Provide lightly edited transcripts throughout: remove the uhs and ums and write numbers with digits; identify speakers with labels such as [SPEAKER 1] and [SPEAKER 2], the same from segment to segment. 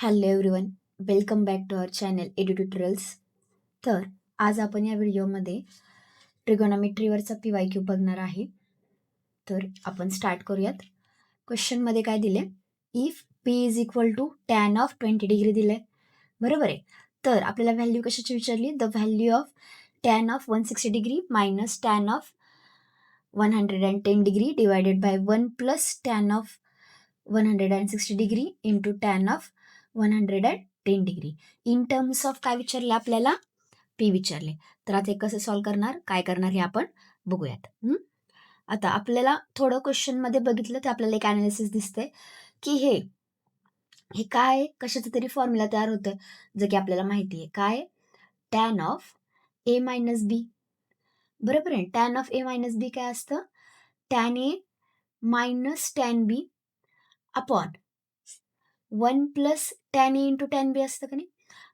[SPEAKER 1] Hello everyone, welcome back to our channel Edututorials. तर आज आपण या व्हिडिओमध्ये ट्रिगोनॉमेट्रीवरचा PYQ बघणार आहे. तर आपण स्टार्ट करूयात. क्वेश्चनमध्ये काय दिले? If P is equal to tan of 20 degree दिले, बरोबर आहे. तर आपल्याला व्हॅल्यू कशाची विचारली? The value of tan of 160 degree minus tan of 110 degree divided by 1 plus tan of 160 degree into tan of 110 degree. In terms of काय विचारले आपल्याला? P विचारले. तर आता हे कसं सॉल्व करणार, काय करणार हे आपण बघूयात. आता आपल्याला थोडं क्वेश्चनमध्ये बघितलं तर आपल्याला एक अनालिसिस दिसतंय की हे काय कशाचं तरी फॉर्म्युला तयार होतं, जे की आपल्याला माहिती आहे. काय? टॅन ऑफ A मायनस बी, बरोबर आहे. टॅन ऑफ A मायनस बी काय असतं? Tan A minus tan B upon 1 plus tan A into tan बी असतं का नाही?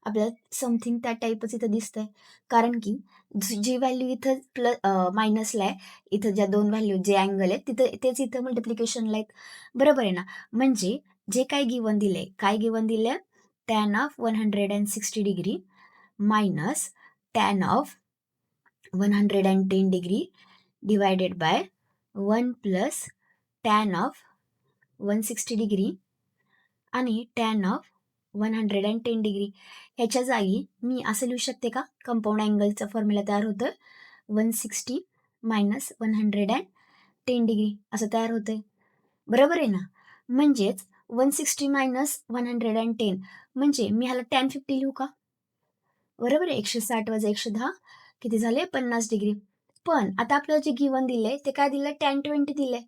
[SPEAKER 1] आपल्याला समथिंग त्या टाईपच इथं दिसतंय. कारण की जी व्हॅल्यू इथं मायनसला आहे, इथं ज्या दोन व्हॅल्यू जे अँगल आहेत तिथं तेच इथं मल्टिप्लिकेशनला आहेत, बरोबर आहे ना. म्हणजे जे काय गिवन दिलंय, काय गिवन दिलंय? Tan of 160 degree minus tan of 110 degree divided by 1 plus tan of 160 degree आणि टॅन ऑफ 110 डिग्री. ह्याच्या जागी मी असं लिहू शकते का? कंपाऊंड अँगलचा फॉर्म्युला तयार होतं 160 मायनस 110 डिग्री असं तयार होतंय, बरोबर आहे ना. म्हणजेच 160 मायनस 110 म्हणजे मी ह्याला टॅन 50 लिहू का? बरोबर आहे. 160 वजा 110 किती झाले? 50 डिग्री. पण आता आपल्याला जे गिवन दिलंय ते काय दिलंय? टॅन 20 दिलंय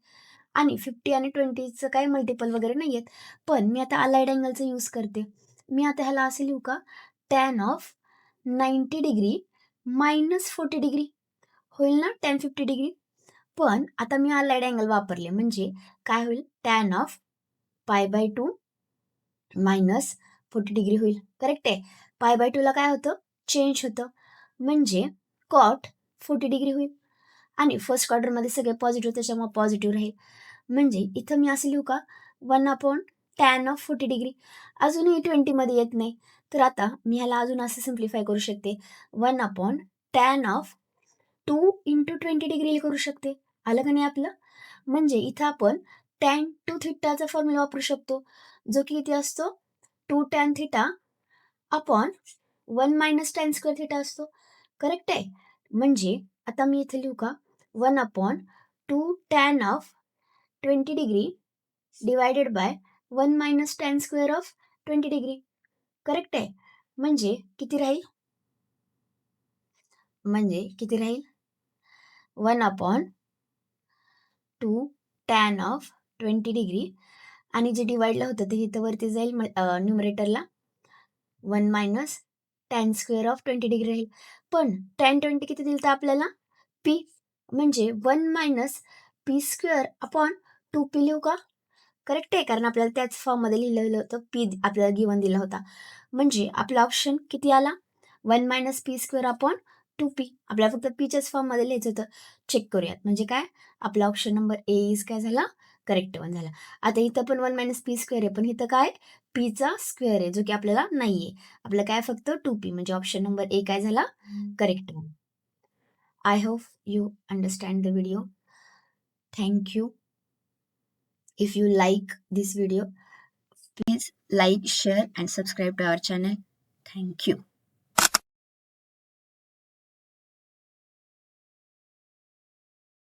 [SPEAKER 1] आणि 50 आणि 20चं काही मल्टिपल वगैरे नाही आहेत. पण मी आता अलाइड अँगलचा यूज करते. मी आता ह्याला असं लिहू का? Tan of 90 degree minus 40 degree होईल ना, टॅन 50 डिग्री. पण आता मी अलाइड अँगल वापरले म्हणजे काय होईल? Tan of pi by 2 minus 40 degree होईल. करेक्ट आहे. पाय बाय 2ला काय होतं? चेंज होतं. म्हणजे कॉट 40 डिग्री होईल. आणि फर्स्ट ऑर्डरमध्ये सगळे पॉझिटिव्ह, त्याच्यामुळे पॉझिटिव्ह राहील. म्हणजे इथं मी असं लिहू का? 1 अपॉन टॅन ऑफ 40 डिग्री. अजूनही 20मध्ये येत नाही, तर आता मी ह्याला अजून असं सिम्प्लिफाय करू शकते. 1 upon tan of 2 into 20 degree करू शकते. आलं का नाही आपलं? म्हणजे इथं आपण टॅन टू थिटाचा फॉर्म्युला वापरू शकतो, जो की किती असतो? 2 tan theta upon 1 minus tan square theta असतो. करेक्ट आहे. म्हणजे आता मी इथे लिहू का? 1 upon 2 tan of 20 degree divided by 1 minus tan square of 20 degree. Correct आहे. म्हणजे किती राहील? 1 अपॉन 2 टॅन ऑफ 20 डिग्री आणि जे डिवाइडला होतं ते इथं वरती जाईल न्यूमरेटरला 1 minus tan square of 20 degree राहील. पण टॅन 20 किती दिलं तर आपल्याला? पी. म्हणजे 1 minus P square upon 2p लिहू का? करेक्ट आहे. कारण आपल्याला त्याच फॉर्ममध्ये लिहिलेलं होतं. पी आपल्याला गिवन दिला होता. म्हणजे आपला ऑप्शन किती आला? 1 minus P square upon 2p. आपल्याला फक्त पीच्याच फॉर्ममध्ये लिहायचं होतं. चेक करूयात. म्हणजे काय? आपला ऑप्शन नंबर ए इज काय झाला? करेक्ट वन झाला. आता इथं पण 1 मायनस पी स्क्वेअर आहे, पण इथं काय? पीचा स्क्वेअर आहे, जो की आपल्याला नाही आहे. आपलं काय? फक्त 2p. म्हणजे ऑप्शन नंबर ए काय झाला? Correct one. I hope you understand the video. Thank you. If you like this video, please like, share and subscribe to our channel. Thank you.